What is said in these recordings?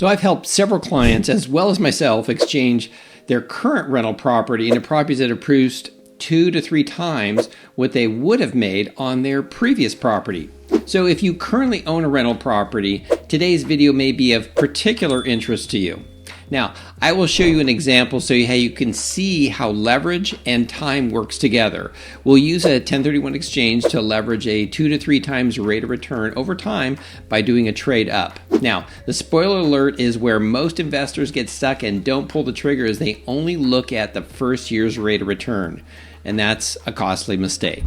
So I've helped several clients, as well as myself, exchange their current rental property into properties that have produced 2 to 3 times what they would have made on their previous property. So if you currently own a rental property, today's video may be of particular interest to you. Now, I will show you an example so how you can see how leverage and time works together. We'll use a 1031 exchange to leverage a 2 to 3 times rate of return over time by doing a trade up. Now, the spoiler alert is where most investors get stuck and don't pull the trigger is they only look at the first year's rate of return. And that's a costly mistake.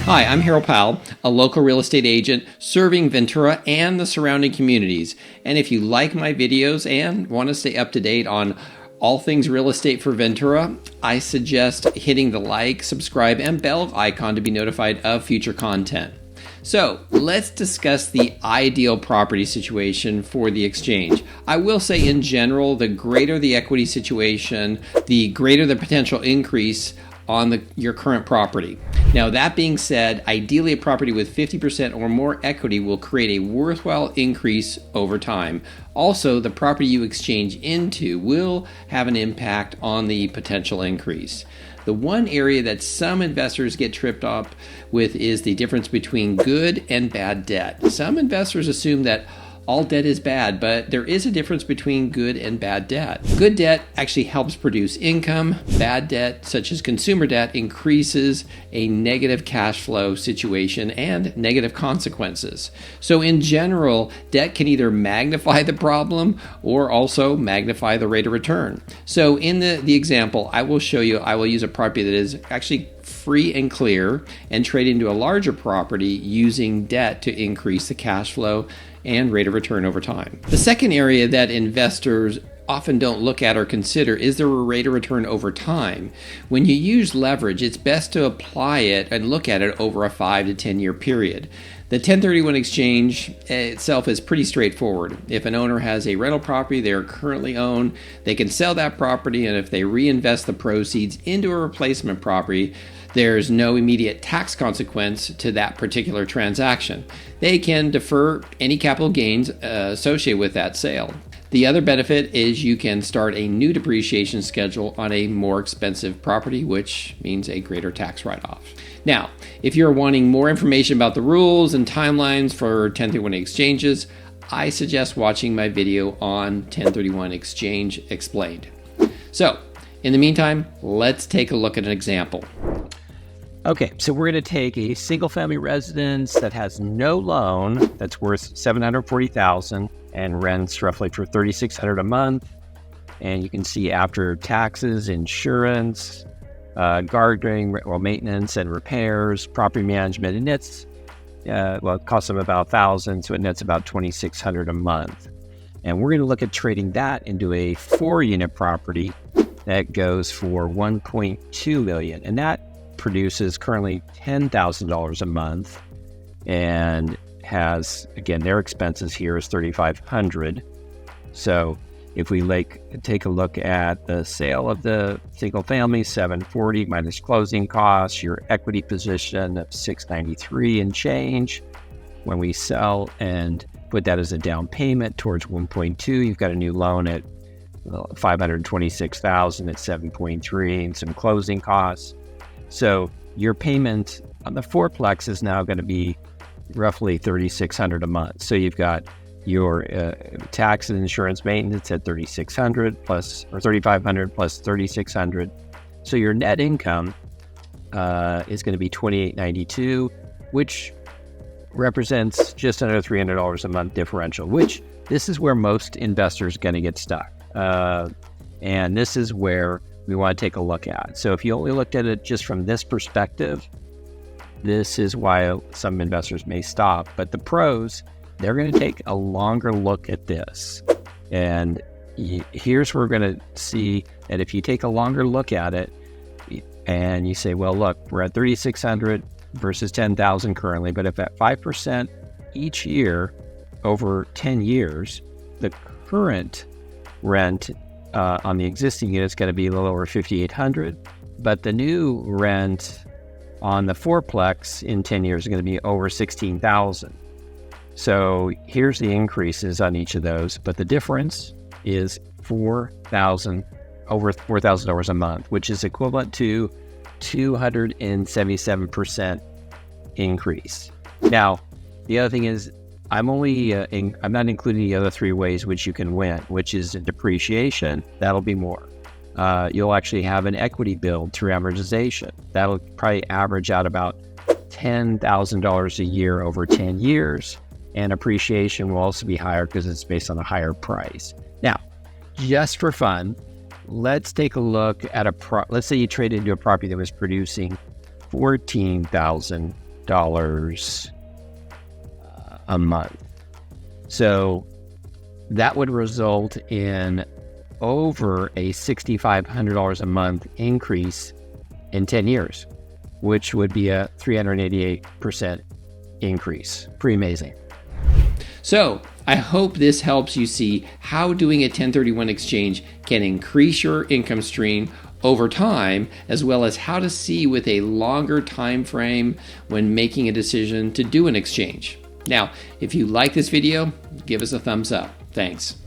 Hi, I'm Harold Powell, a local real estate agent serving Ventura and the surrounding communities. And if you like my videos and want to stay up to date on all things real estate for Ventura, I suggest hitting the like, subscribe, and bell icon to be notified of future content. So let's discuss the ideal property situation for the exchange. I will say in general, the greater the equity situation, the greater the potential increase on your current property. Now, that being said, ideally a property with 50% or more equity will create a worthwhile increase over time. Also, the property you exchange into will have an impact on the potential increase. The one area that some investors get tripped up with is the difference between good and bad debt. Some investors assume that all debt is bad, but there is a difference between good and bad debt. Good debt actually helps produce income. Bad debt, such as consumer debt, increases a negative cash flow situation and negative consequences. So in general, debt can either magnify the problem or also magnify the rate of return. So in the example, I will show you, I will use a property that is actually free and clear and trade into a larger property using debt to increase the cash flow and rate of return over time. The second area that investors often don't look at or consider is the rate of return over time. When you use leverage, it's best to apply it and look at it over a 5 to 10 year period. The 1031 exchange itself is pretty straightforward. If an owner has a rental property they currently own, they can sell that property, and if they reinvest the proceeds into a replacement property, there's no immediate tax consequence to that particular transaction. They can defer any capital gains associated with that sale. The other benefit is you can start a new depreciation schedule on a more expensive property, which means a greater tax write-off. Now, if you're wanting more information about the rules and timelines for 1031 exchanges, I suggest watching my video on 1031 exchange explained. So, in the meantime, let's take a look at an example. Okay, so we're going to take a single-family residence that has no loan, that's worth $740,000 and rents roughly for $3,600 a month. And you can see after taxes, insurance, gardening, maintenance and repairs, property management, it nets, it costs them about $1,000, so it nets about $2,600 a month. And we're going to look at trading that into a 4-unit property that goes for $1.2 million, and that produces currently $10,000 a month and has, again, their expenses here is $3,500. So if we take a look at the sale of the single family, $740 minus closing costs, your equity position of $693 and change. When we sell and put that as a down payment towards 1.2, you've got a new loan at $526,000 at 7.3 and some closing costs. So your payment on the fourplex is now going to be roughly $3,600 a month. So you've got your tax and insurance maintenance at $3,600 plus, or $3,500 plus $3,600. So your net income is going to be $2,892, which represents just under $300 a month differential, which this is where most investors are going to get stuck. And this is where we want to take a look at. So if you only looked at it just from this perspective, this is why some investors may stop. But the pros, they're going to take a longer look at this. And here's where we're going to see that if you take a longer look at it and you say, well, look, we're at 3,600 versus 10,000 currently, but if at 5% each year over 10 years, the current rent on the existing unit is going to be a little over $5,800, but the new rent on the fourplex in 10 years is going to be over 16,000. So here's the increases on each of those, but the difference is over $4,000 a month, which is equivalent to 277% increase. Now, the other thing is I'm not including the other three ways which you can win, which is in depreciation. That'll be more. You'll actually have an equity build through amortization. That'll probably average out about $10,000 a year over 10 years. And appreciation will also be higher because it's based on a higher price. Now, just for fun, let's take a look at let's say you traded into a property that was producing $14,000 a month. So that would result in over a $6,500 a month increase in 10 years, which would be a 388% increase. Pretty amazing. So I hope this helps you see how doing a 1031 exchange can increase your income stream over time, as well as how to see with a longer time frame when making a decision to do an exchange. Now, if you like this video, give us a thumbs up. Thanks.